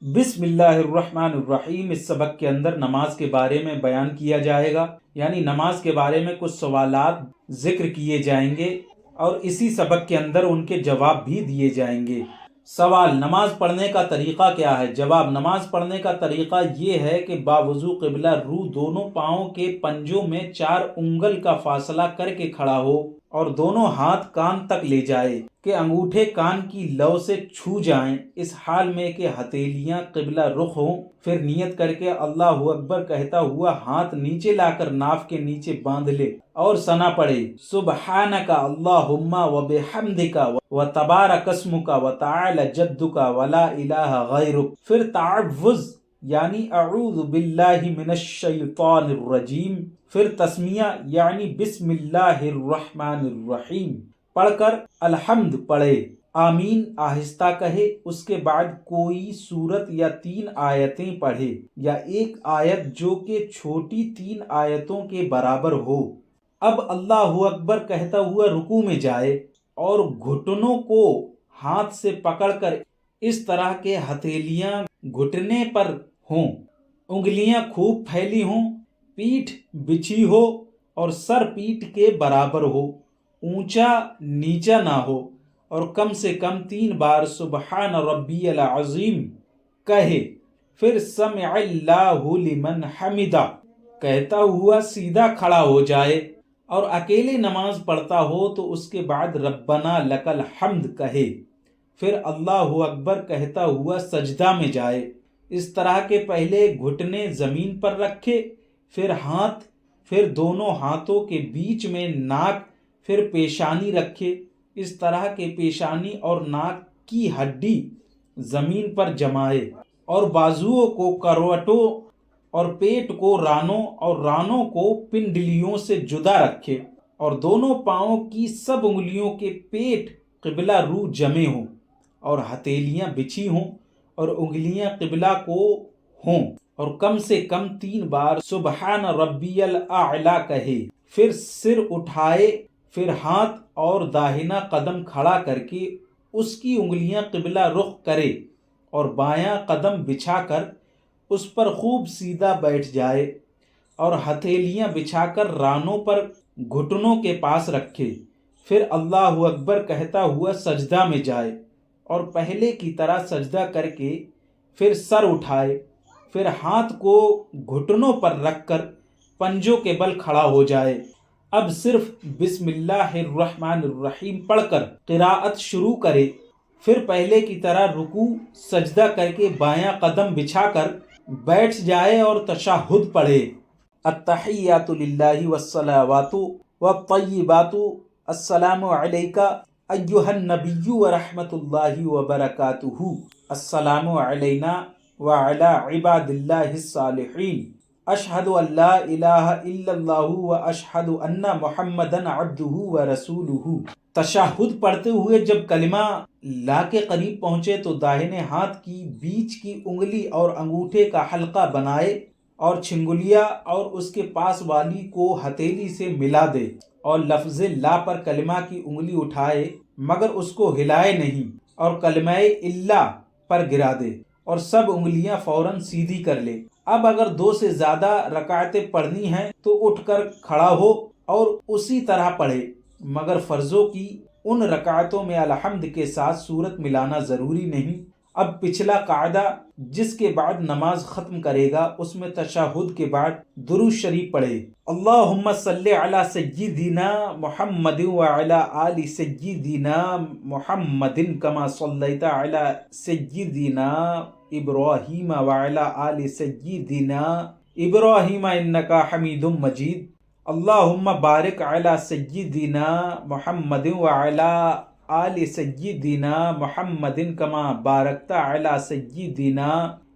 بسم اللہ الرحمن الرحیم۔ اس سبق کے اندر نماز کے بارے میں بیان کیا جائے گا، یعنی نماز کے بارے میں کچھ سوالات ذکر کیے جائیں گے اور اسی سبق کے اندر ان کے جواب بھی دیے جائیں گے۔ سوال: نماز پڑھنے کا طریقہ کیا ہے؟ جواب: نماز پڑھنے کا طریقہ یہ ہے کہ باوضو قبلہ رو دونوں پاؤں کے پنجوں میں 4 انگل کا فاصلہ کر کے کھڑا ہو اور دونوں ہاتھ کان تک لے جائے کہ انگوٹھے کان کی لو سے چھو جائیں، اس حال میں کہ ہتھیلیاں قبلہ رخ ہوں۔ پھر نیت کر کے اللہ اکبر کہتا ہوا ہاتھ نیچے لا کر ناف کے نیچے باندھ لے اور ثنا پڑھے: سبحانک اللہم وبحمدک وتبارک اسمک وتعالی جدک ولا الہ غیرک۔ پھر تعوذ یعنی اعوذ باللہ من الشیطان الرجیم، پھر تسمیہ یعنی بسم اللہ الرحمن الرحیم پڑھ کر الحمد پڑھے، آمین آہستہ کہے، اس کے بعد کوئی سورت یا 3 آیتیں پڑھے یا ایک آیت جو کہ چھوٹی 3 آیتوں کے برابر ہو۔ اب اللہ اکبر کہتا ہوا رکوع میں جائے اور گھٹنوں کو ہاتھ سے پکڑ کر اس طرح کے ہتھیلیاں گھٹنے پر ہوں، انگلیاں خوب پھیلی ہوں، پیٹھ بچھی ہو اور سر پیٹھ کے برابر ہو، اونچا نیچا نہ ہو، اور کم سے کم 3 بار سبحان ربی العظیم کہے۔ پھر سمع اللہ لمن حمدہ کہتا ہوا سیدھا کھڑا ہو جائے اور اکیلے نماز پڑھتا ہو تو اس کے بعد ربنا لک الحمد کہے۔ پھر اللہ اکبر کہتا ہوا سجدہ میں جائے، اس طرح کے پہلے گھٹنے زمین پر رکھے، پھر ہاتھ، پھر دونوں ہاتھوں کے بیچ میں ناک، پھر پیشانی رکھے، اس طرح کے پیشانی اور ناک کی ہڈی زمین پر جمائے اور بازوؤں کو کروٹوں اور پیٹ کو رانوں اور رانوں کو پنڈلیوں سے جدا رکھے اور دونوں پاؤں کی سب انگلیوں کے پیٹ قبلہ رو جمے ہوں اور ہتھیلیاں بچھی ہوں اور انگلیاں قبلہ کو ہوں اور کم سے کم 3 بار سبحان ربی الاعلی کہے۔ پھر سر اٹھائے، پھر ہاتھ اور داہنا قدم کھڑا کر کے اس کی انگلیاں قبلہ رخ کرے اور بایاں قدم بچھا کر اس پر خوب سیدھا بیٹھ جائے اور ہتھیلیاں بچھا کر رانوں پر گھٹنوں کے پاس رکھے۔ پھر اللہ اکبر کہتا ہوا سجدہ میں جائے اور پہلے کی طرح سجدہ کر کے پھر سر اٹھائے، پھر ہاتھ کو گھٹنوں پر رکھ کر پنجوں کے بل کھڑا ہو جائے۔ اب صرف بسم اللہ الرحمن الرحیم پڑھ کر قراءت شروع کرے، پھر پہلے کی طرح رکوع سجدہ کر کے بایاں قدم بچھا کر بیٹھ جائے اور تشہد پڑھے: التحیات للہ والصلوات والطیبات السلام علیک ایھا النبی ورحمۃ اللہ وبرکاتہ، السلام علینا وعلی عباد اللہ الصالحین، اشہد ان لا الہ الا اللہ واشہد ان محمدًا عبدہ ورسولہ۔ تشہد پڑھتے ہوئے جب کلمہ لا کے قریب پہنچے تو داہنے ہاتھ کی بیچ کی انگلی اور انگوٹھے کا حلقہ بنائے اور چھنگلیا اور اس کے پاس والی کو ہتھیلی سے ملا دے اور لفظ لا پر کلمہ کی انگلی اٹھائے مگر اس کو ہلائے نہیں اور کلمہ الا پر گرا دے اور سب انگلیاں فوراً سیدھی کر لے۔ اب اگر 2 سے زیادہ رکعتیں پڑھنی ہیں تو اٹھ کر کھڑا ہو اور اسی طرح پڑھے، مگر فرضوں کی ان رکعتوں میں الحمد کے ساتھ سورت ملانا ضروری نہیں۔ اب پچھلا قاعدہ جس کے بعد نماز ختم کرے گا اس میں تشہد کے بعد درود شریف پڑھے: اللہم صلی علی سیدنا محمد وعلی آل سیدنا محمد کما صلیت علی سیدنا ابراہیم وعلی آل سیدنا ابراہیم انک حمید مجید، اللہم بارک علی سیدنا محمد وعلی آل سیدنا محمد کما بارکت علی سیدنا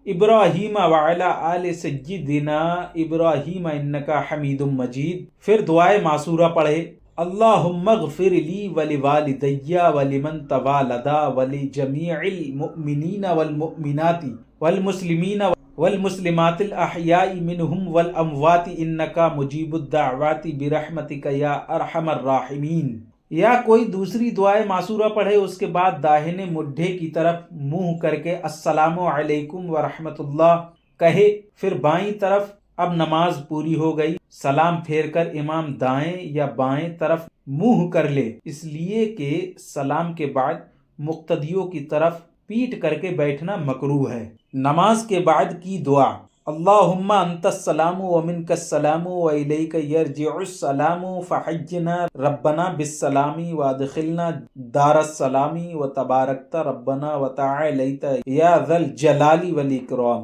ابراہیم وعلی آل سیدنا ابراہیم انک حمید مجید۔ پھر دعائے معصورہ پڑھے: اللہم اغفر لی ولوالدی ولمن تولدا ولجمیع المؤمنین والمؤمنات والمسلمین والمسلمات الاحیاء منہم والاموات انک مجیب الدعوات برحمتک یا ارحم الراحمین۔ یا کوئی دوسری دعائے معصورہ پڑھے، اس کے بعد داہنے مڈھے کی طرف منہ کر کے السلام علیکم ورحمۃ اللہ کہے، پھر بائیں طرف. اب نماز پوری ہو گئی. سلام پھیر کر امام دائیں یا بائیں طرف منہ کر لے، اس لیے کہ سلام کے بعد مقتدیوں کی طرف پیٹ کر کے بیٹھنا مکروہ ہے. نماز کے بعد کی دعا: اللہم انت السلام ومنک السلام والیک یرجع السلام فحینا ربنا بالسلام وادخلنا دار السلام وتبارکت ربنا وتعالیت یا ذا الجلال والاکرام.